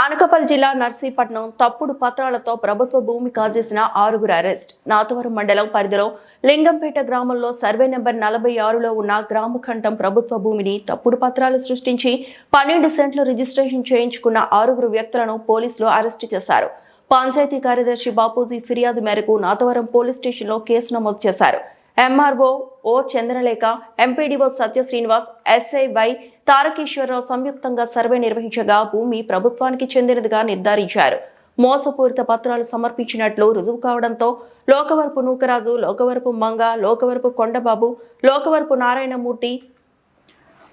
అనకాపల్లి జిల్లా నర్సీపట్నం తప్పుడు పత్రాలతో ప్రభుత్వ భూమి కాజేసిన 6గురు అరెస్ట్. నాతవరం మండలం పరిధిలో లింగంపేట గ్రామంలో సర్వే నెంబర్ 46లో ఉన్న గ్రామఖండం ప్రభుత్వ భూమిని తప్పుడు పత్రాలు సృష్టించి 12 సెంట్లు రిజిస్ట్రేషన్ చేయించుకున్న 6గురు వ్యక్తులను పోలీసులు అరెస్టు చేశారు. పంచాయతీ కార్యదర్శి బాపూజీ ఫిర్యాదు మేరకు నాతవరం పోలీస్ స్టేషన్లో కేసు నమోదు చేశారు. ఎంఆర్ఓ ఓ చంద్రలేఖ, ఎంపీడీఓ సత్య శ్రీనివాస్, ఎస్ఐ వై తారకేశ్వరరావు సంయుక్తంగా సర్వే నిర్వహించగా భూమి ప్రభుత్వానికి చెందినదిగా నిర్ధారించారు. మోసపూరిత పత్రాలు సమర్పించినట్లు రుజువు కావడంతో లోకవరపు నూకరాజు, లోకవరపు మంగ, లోకవరపు కొండబాబు, లోకవరపు నారాయణమూర్తి,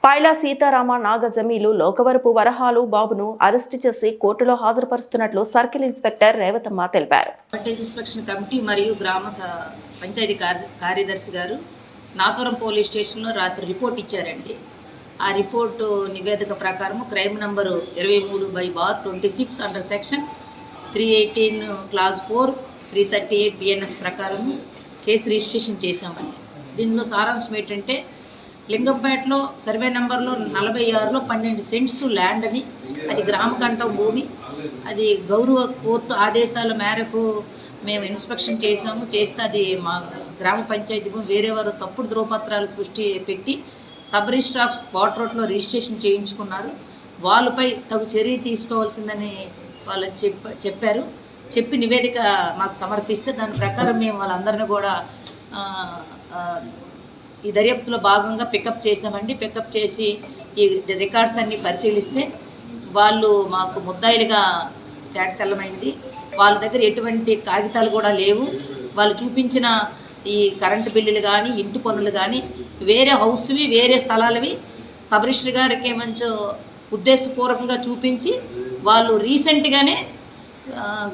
పైలా సీతారామ, నాగ జమీలు, లోకవరపు వరహాలు బాబును అరెస్టు చేసి కోర్టులో హాజరుపరుస్తున్నట్లు సర్కిల్ ఇన్స్పెక్టర్ రేవతమ్మ తెలిపారు. ఇన్స్పెక్షన్ కమిటీ మరియు గ్రామ పంచాయతీ కార్యదర్శి గారు నాతవరం పోలీస్ స్టేషన్లో రాత్రి రిపోర్ట్ ఇచ్చారండి. ఆ రిపోర్టు నివేదిక ప్రకారం crime number 23/26 under section 318 class 4 338 BNS ప్రకారం కేసు రిజిస్ట్రేషన్ చేశామండి. దీనిలో సారాంశం ఏంటంటే, లింగంపేటలో సర్వే నెంబర్లో 46లో 12 సెంట్స్ ల్యాండ్ అని, అది గ్రామకంఠం భూమి. అది గౌరవ కోర్టు ఆదేశాల మేరకు మేము ఇన్స్పెక్షన్ చేస్తే అది మా గ్రామ పంచాయతీ భూమి వేరే వారు తప్పుడు ధ్రువపత్రాలు పెట్టి సబ్ రిజిస్టర్ ఆఫ్ స్పాట్ రోడ్లో రిజిస్ట్రేషన్ చేయించుకున్నారు. వాళ్ళపై తగు చర్య తీసుకోవాల్సిందని వాళ్ళు చెప్పారు. చెప్పి నివేదిక మాకు సమర్పిస్తే దాని ప్రకారం మేము వాళ్ళందరినీ కూడా ఈ దర్యాప్తులో భాగంగా పికప్ చేసామండి. పికప్ చేసి ఈ రికార్డ్స్ అన్నీ పరిశీలిస్తే వాళ్ళు మాకు ముద్దాయిలుగా తేటతెల్లమైంది. వాళ్ళ దగ్గర ఎటువంటి కాగితాలు కూడా లేవు. వాళ్ళు చూపించిన ఈ కరెంటు బిల్లులు కానీ, ఇంటి పన్నులు కానీ వేరే హౌస్వి, వేరే స్థలాలవి సబ్ రిజిస్టర్ గారికి మంచి ఉద్దేశపూర్వకంగా చూపించి వాళ్ళు రీసెంట్గానే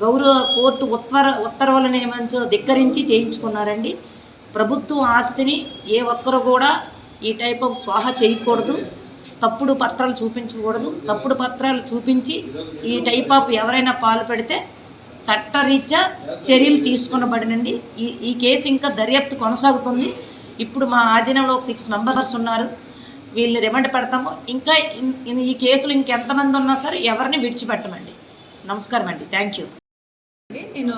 గౌరవ కోర్టు ఉత్తర్వులను ఏమంచో ధిక్కరించి చేయించుకున్నారండి. ప్రభుత్వం ఆస్తిని ఏ ఒక్కరు కూడా ఈ టైప్ ఆఫ్ స్వాహా చేయకూడదు, తప్పుడు పత్రాలు చూపించకూడదు. తప్పుడు పత్రాలు చూపించి ఈ టైప్ ఆఫ్ ఎవరైనా పాల్పడితే చట్టరీత్యా చర్యలు తీసుకునబడినండి. ఈ కేసు ఇంకా దర్యాప్తు కొనసాగుతుంది. ఇప్పుడు మా ఆధీనంలో ఒక 6 మెంబర్స్ ఉన్నారు. వీళ్ళని రిమాండ్ పెడతాము. ఇంకా ఈ కేసులు ఇంకెంతమంది ఉన్నా సరే ఎవరిని విడిచిపెట్టమండి. నమస్కారం అండి. Thank you. నేను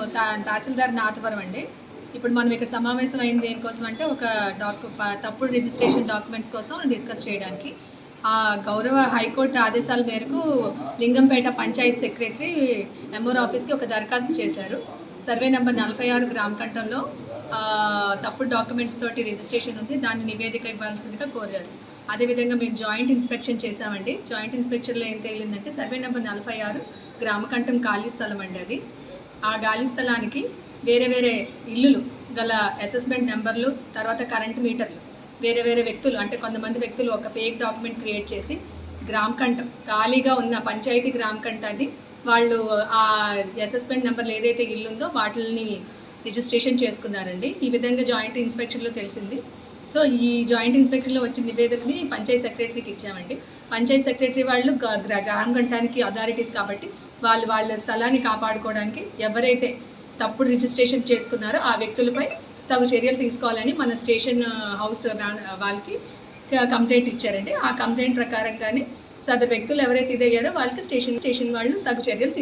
తహసీల్దార్ నాతవరం అండి. ఇప్పుడు మనం ఇక్కడ సమావేశం అయింది దేనికోసం అంటే, ఒక తప్పుడు రిజిస్ట్రేషన్ డాక్యుమెంట్స్ కోసం డిస్కస్ చేయడానికి. గౌరవ హైకోర్టు ఆదేశాల మేరకు లింగంపేట పంచాయత్ సెక్రటరీ ఎంఆర్ ఆఫీస్కి ఒక దరఖాస్తు చేశారు. సర్వే నెంబర్ 46 గ్రామకంఠంలో తప్పుడు డాక్యుమెంట్స్ తోటి రిజిస్ట్రేషన్ ఉంది, దాన్ని నివేదిక ఇవ్వాల్సిందిగా కోరారు. అదేవిధంగా మేము జాయింట్ ఇన్స్పెక్షన్ చేశామండి. జాయింట్ ఇన్స్పెక్షన్లో ఏం తేలిందంటే, సర్వే నెంబర్ 46 గ్రామకంఠం ఖాళీ స్థలం అండి. అది ఆ ఖాళీ స్థలానికి వేరే వేరే ఇల్లులు గల అసెస్మెంట్ నెంబర్లు, తర్వాత కరెంట్ మీటర్లు, వేరే వేరే వ్యక్తులు అంటే కొంతమంది వ్యక్తులు ఒక ఫేక్ డాక్యుమెంట్ క్రియేట్ చేసి గ్రామకంఠం ఖాళీగా ఉన్న పంచాయతీ గ్రామకంఠాన్ని వాళ్ళు ఆ అసెస్మెంట్ నెంబర్లు ఏదైతే ఇల్లు ఉందో వాటిని రిజిస్ట్రేషన్ చేసుకున్నారండి. ఈ విధంగా జాయింట్ ఇన్స్పెక్షన్లో తెలిసింది. సో ఈ జాయింట్ ఇన్స్పెక్షన్లో వచ్చిన నివేదికని పంచాయత్ సెక్రటరీకి ఇచ్చామండి. పంచాయత్ సెక్రటరీ వాళ్ళు గ్రామకంఠానికి అథారిటీస్ కాబట్టి వాళ్ళ స్థలాన్ని కాపాడుకోవడానికి ఎవరైతే తప్పుడు రిజిస్ట్రేషన్ చేసుకున్నారో ఆ వ్యక్తులపై తగు చర్యలు తీసుకోవాలని మన స్టేషన్ హౌస్ వాళ్ళకి కంప్లైంట్ ఇచ్చారండి. ఆ కంప్లైంట్ ప్రకారంగానే సదరు వ్యక్తులు ఎవరైతే ఇదయ్యారో వాళ్ళకి స్టేషన్ వాళ్ళు తగు చర్యలు